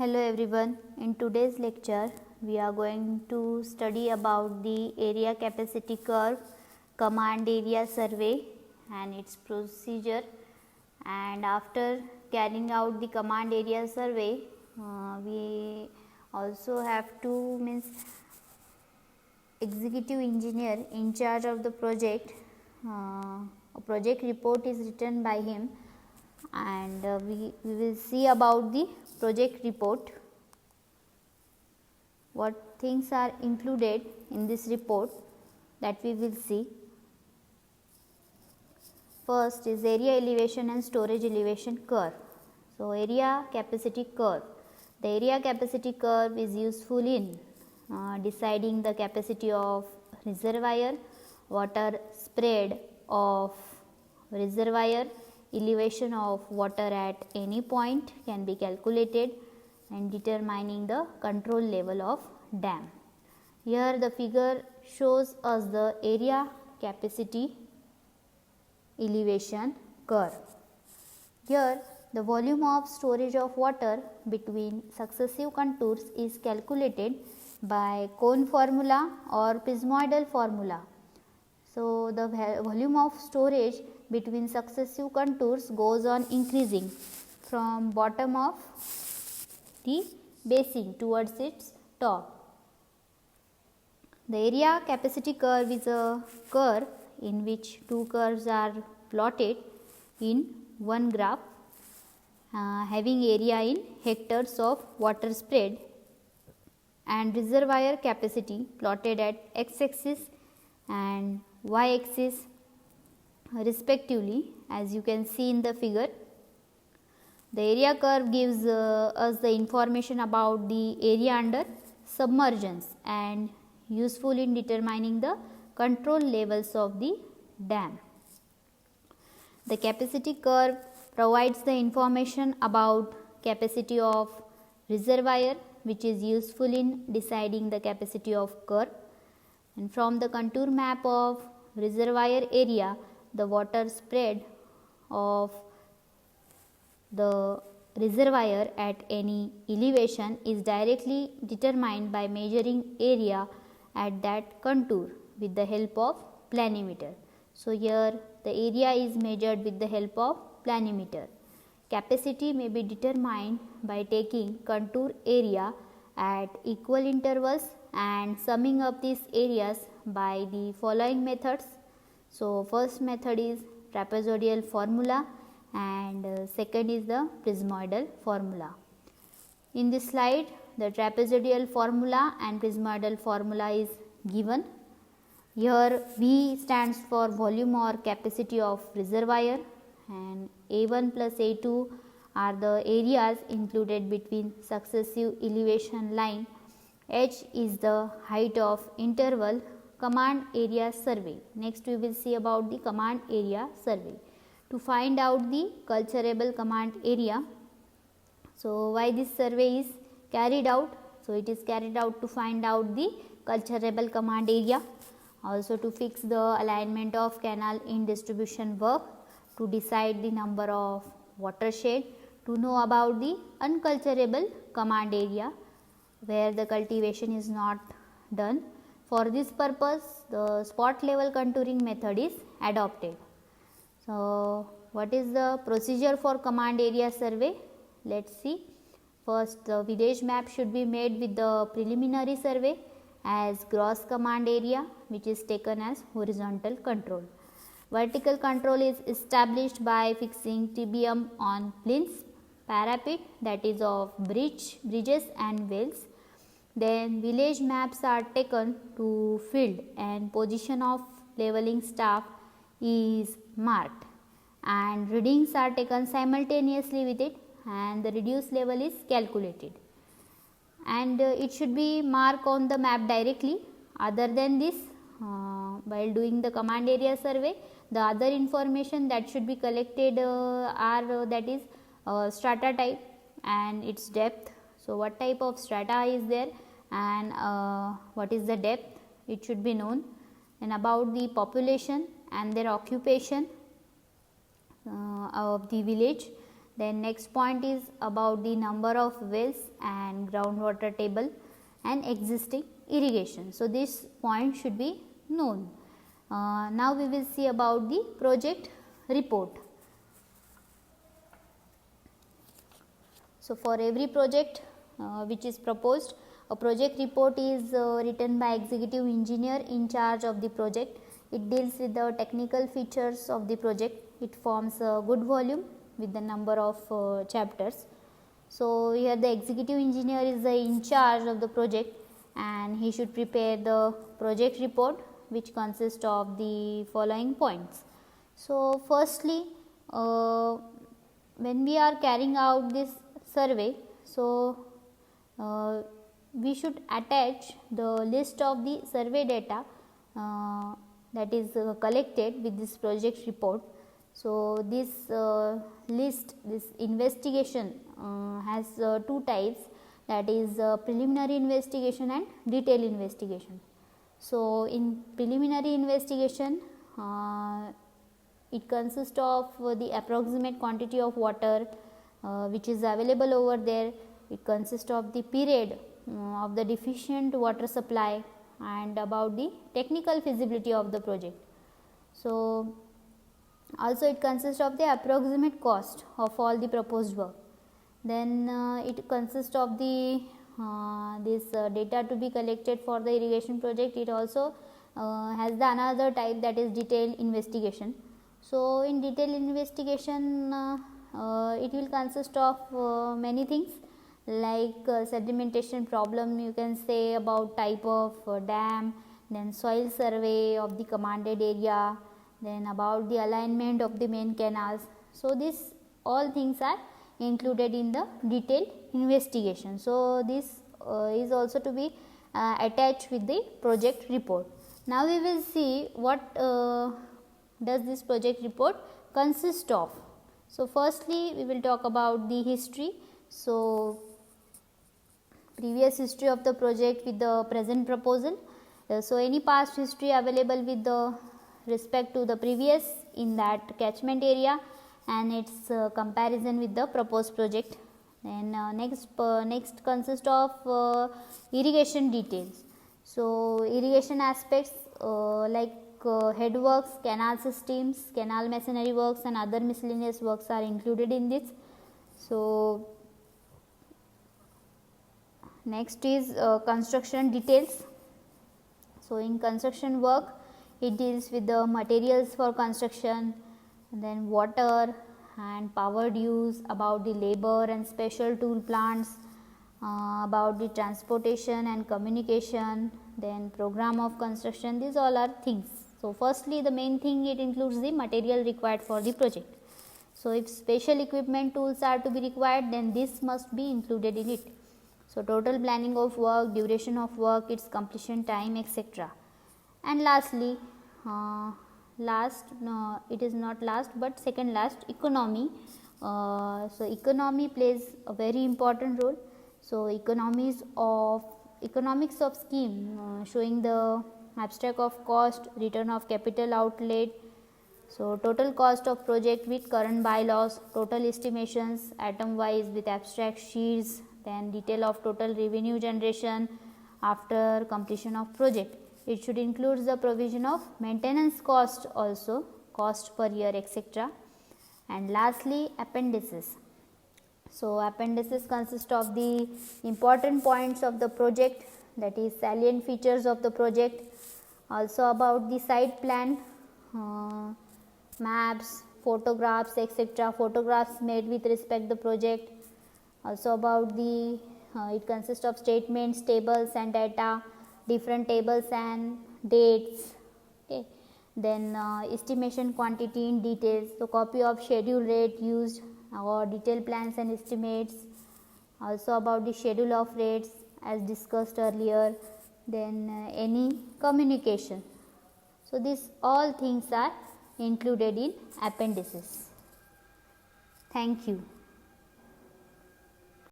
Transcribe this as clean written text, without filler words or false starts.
Hello everyone, in today's lecture we are going to study about the area capacity curve, command area survey and its procedure. And after carrying out the command area survey, we also have to executive engineer in charge of the project. A project report is written by him, and we will see about the project report, what things are included in this report that we will see. First is area elevation and storage elevation curve. So, area capacity curve. The area capacity curve is useful in deciding the capacity of reservoir, water spread of reservoir, elevation of water at any point can be calculated, and determining the control level of dam. Here the figure shows us the area capacity elevation curve. Here the volume of storage of water between successive contours is calculated by cone formula or prismoidal formula. So, the volume of storage between successive contours goes on increasing from bottom of the basin towards its top. The area capacity curve is a curve in which two curves are plotted in one graph, having area in hectares of water spread and reservoir capacity plotted at x axis and y axis respectively, as you can see in the figure. The area curve gives us the information about the area under submergence and useful in determining the control levels of the dam. The capacity curve provides the information about capacity of reservoir, which is useful in deciding the capacity of curve. And from the contour map of reservoir area, the water spread of the reservoir at any elevation is directly determined by measuring area at that contour with the help of planimeter. So, here the area is measured with the help of planimeter. Capacity may be determined by taking contour area at equal intervals and summing up these areas by the following methods. So, first method is trapezoidal formula and second is the prismoidal formula. In this slide, the trapezoidal formula and prismoidal formula is given. Here V stands for volume or capacity of reservoir, and A1 plus A2 are the areas included between successive elevation line. H is the height of interval command area survey. Next we will see about the command area survey. To find out the culturable command area, so why this survey is carried out? So, it is carried out to find out the culturable command area, also to fix the alignment of canal in distribution work, to decide the number of watershed, to know about the unculturable command area where the cultivation is not done. For this purpose, the spot level contouring method is adopted. So, what is the procedure for command area survey? Let us see. First, the village map should be made with the preliminary survey as gross command area, which is taken as horizontal control. Vertical control is established by fixing TBM on plinths, parapet, that is of bridges and wells. Then village maps are taken to field and position of leveling staff is marked, and readings are taken simultaneously with it, and the reduced level is calculated, and it should be marked on the map directly. Other than this, while doing the command area survey, the other information that should be collected are that is strata type and its depth. So, what type of strata is there and what is the depth, it should be known, and about the population and their occupation of the village. Then next point is about the number of wells and groundwater table and existing irrigation. So, this point should be known. Now, we will see about the project report. So, for every project which is proposed, a project report is written by executive engineer in charge of the project. It deals with the technical features of the project. It forms a good volume with the number of chapters. So, here the executive engineer is in charge of the project and he should prepare the project report, which consists of the following points. So, firstly, when we are carrying out this survey, so we should attach the list of the survey data that is collected with this project report. So, this list, this investigation has two types, that is preliminary investigation and detailed investigation. So, in preliminary investigation, it consists of the approximate quantity of water which is available over there. It consists of the period of the deficient water supply and about the technical feasibility of the project. So, also it consists of the approximate cost of all the proposed work. Then it consists of the this data to be collected for the irrigation project. It also has the another type, that is detailed investigation. So, in detailed investigation it will consist of many things like sedimentation problem, you can say, about type of dam, then soil survey of the commanded area, then about the alignment of the main canals. So, this all things are included in the detailed investigation. So, this is also to be attached with the project report. Now, we will see what does this project report consist of. So, firstly we will talk about the history. So, previous history of the project with the present proposal. So, any past history available with the respect to the previous in that catchment area and its comparison with the proposed project. Then next consists of irrigation details. So, irrigation aspects like headworks, canal systems, canal masonry works and other miscellaneous works are included in this. So, next is construction details. So, in construction work it deals with the materials for construction, then water and power use, about the labor and special tool plants, about the transportation and communication, then program of construction. These all are things. So, firstly the main thing, it includes the material required for the project. So, if special equipment tools are to be required, then this must be included in it. So, total planning of work, duration of work, its completion time, etc. And lastly, it is not last but second last, economy. So, economy plays a very important role. So, economics of scheme showing the abstract of cost, return of capital outlay. So, total cost of project with current bylaws, total estimations atom wise with abstract sheets, then detail of total revenue generation after completion of project. It should include the provision of maintenance cost also, cost per year, etc. And lastly, appendices. So, appendices consist of the important points of the project, that is salient features of the project, also about the site plan, maps, photographs, etc. Photographs made with respect to the project, also about the it consists of statements, tables and data, different tables and dates. Okay. Then estimation quantity in details. So, copy of schedule rate used or detailed plans and estimates, also about the schedule of rates as discussed earlier, then any communication. So, these all things are included in appendices. Thank you.